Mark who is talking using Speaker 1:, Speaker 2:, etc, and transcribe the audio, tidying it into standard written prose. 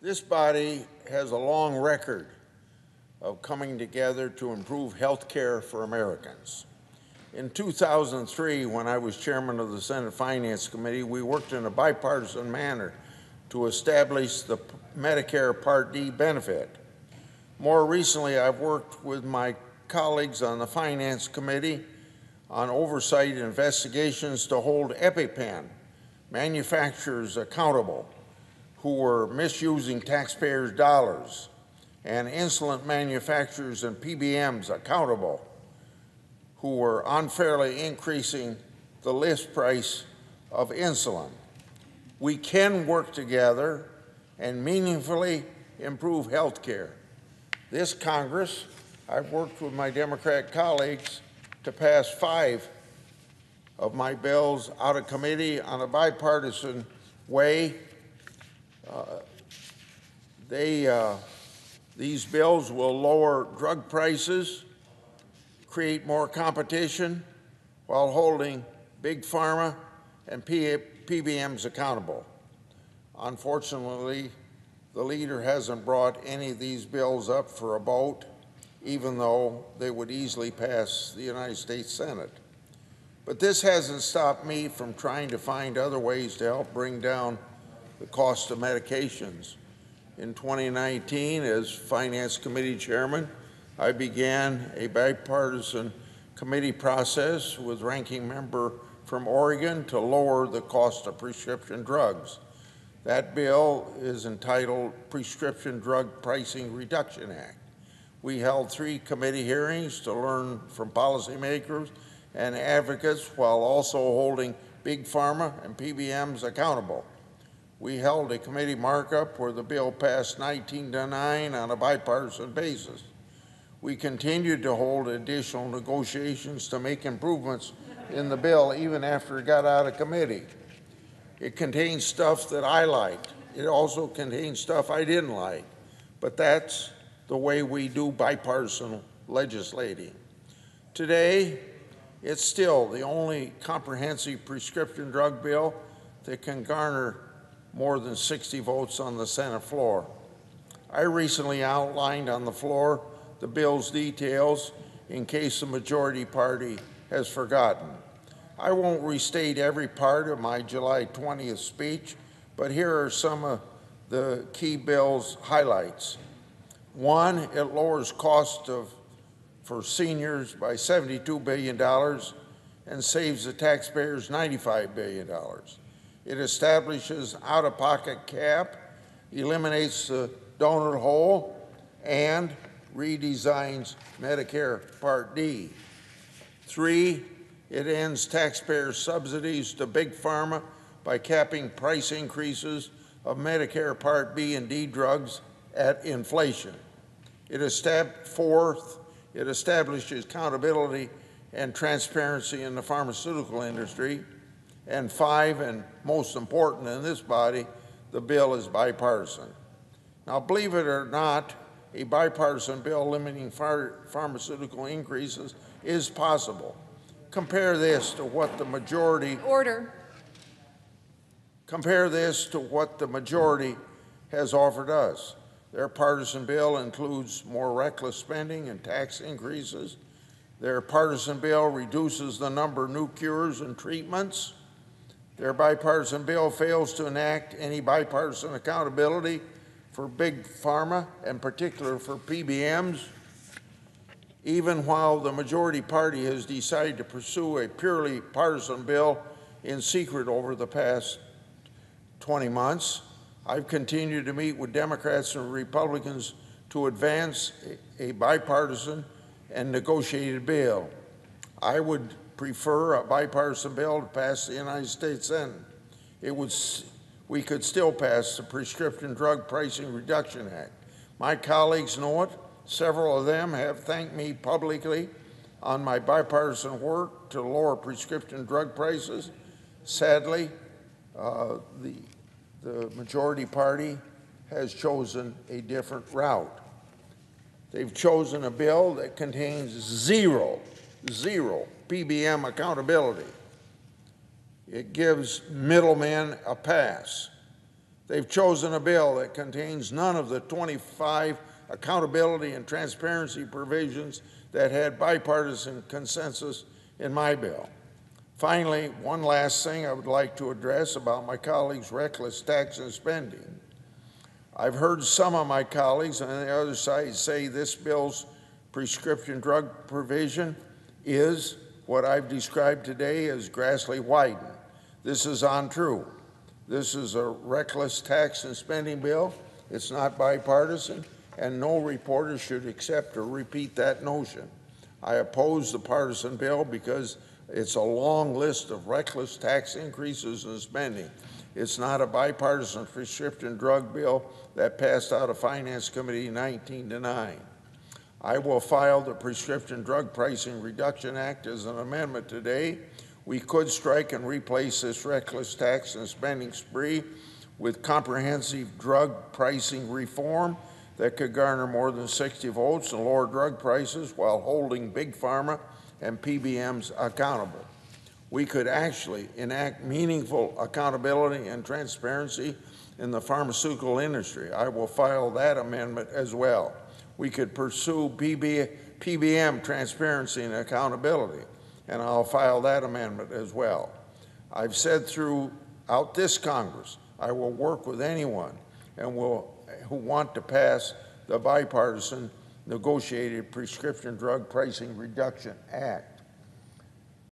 Speaker 1: This body has a long record of coming together to improve health care for Americans. In 2003, when I was chairman of the Senate Finance Committee, we worked in a bipartisan manner to establish the Medicare Part D benefit. More recently, I've worked with my colleagues on the Finance Committee on oversight investigations to hold EpiPen manufacturers accountable who were misusing taxpayers' dollars, and insulin manufacturers and PBMs accountable who were unfairly increasing the list price of insulin. We can work together and meaningfully improve health care. This Congress, I've worked with my Democrat colleagues to pass 5 of my bills out of committee on a bipartisan way. These bills will lower drug prices, create more competition, while holding big pharma and PBMs accountable. Unfortunately, the leader hasn't brought any of these bills up for a vote, even though they would easily pass the United States Senate. But this hasn't stopped me from trying to find other ways to help bring down the cost of medications. In 2019, as Finance Committee Chairman, I began a bipartisan committee process with Ranking Member from Oregon to lower the cost of prescription drugs. That bill is entitled Prescription Drug Pricing Reduction Act. We held 3 committee hearings to learn from policymakers and advocates while also holding big pharma and PBMs accountable. We held a committee markup where the bill passed 19-9 on a bipartisan basis. We continued to hold additional negotiations to make improvements in the bill even after it got out of committee. It contains stuff that I liked. It also contains stuff I didn't like. But that's the way we do bipartisan legislating. Today, it's still the only comprehensive prescription drug bill that can garner more than 60 votes on the Senate floor. I recently outlined on the floor the bill's details in case the majority party has forgotten. I won't restate every part of my July 20th speech, but here are some of the key bill's highlights. 1, it lowers cost for seniors by $72 billion and saves the taxpayers $95 billion. It establishes out-of-pocket cap, eliminates the donut hole, and redesigns Medicare Part D. 3, it ends taxpayer subsidies to big pharma by capping price increases of Medicare Part B and D drugs at inflation. 4th, it establishes accountability and transparency in the pharmaceutical industry. And 5, and most important in this body, the bill is bipartisan. Now, believe it or not, a bipartisan bill limiting pharmaceutical increases is possible. Compare this to what the majority has offered us. Their partisan bill includes more reckless spending and tax increases. Their partisan bill reduces the number of new cures and treatments. Their bipartisan bill fails to enact any bipartisan accountability for big pharma, and particular for PBMs, even while the majority party has decided to pursue a purely partisan bill in secret over the past 20 months. I've continued to meet with Democrats and Republicans to advance a bipartisan and negotiated bill. I would prefer a bipartisan bill to pass the United States Senate. We could still pass the Prescription Drug Pricing Reduction Act. My colleagues know it. Several of them have thanked me publicly on my bipartisan work to lower prescription drug prices. Sadly, the majority party has chosen a different route. They've chosen a bill that contains zero PBM accountability. It gives middlemen a pass. They've chosen a bill that contains none of the 25 accountability and transparency provisions that had bipartisan consensus in my bill. Finally, one last thing I would like to address about my colleagues' reckless tax and spending. I've heard some of my colleagues on the other side say this bill's prescription drug provision is what I've described today as Grassley Wyden. This is untrue. This is a reckless tax and spending bill. It's not bipartisan, and no reporter should accept or repeat that notion. I oppose the partisan bill because it's a long list of reckless tax increases and spending. It's not a bipartisan prescription drug bill that passed out of Finance Committee 19-9. I will file the Prescription Drug Pricing Reduction Act as an amendment today. We could strike and replace this reckless tax and spending spree with comprehensive drug pricing reform that could garner more than 60 votes and lower drug prices while holding Big Pharma and PBMs accountable. We could actually enact meaningful accountability and transparency in the pharmaceutical industry. I will file that amendment as well. We could pursue PBM transparency and accountability, and I'll file that amendment as well. I've said throughout this Congress, I will work with anyone who want to pass the bipartisan negotiated Prescription Drug Pricing Reduction Act.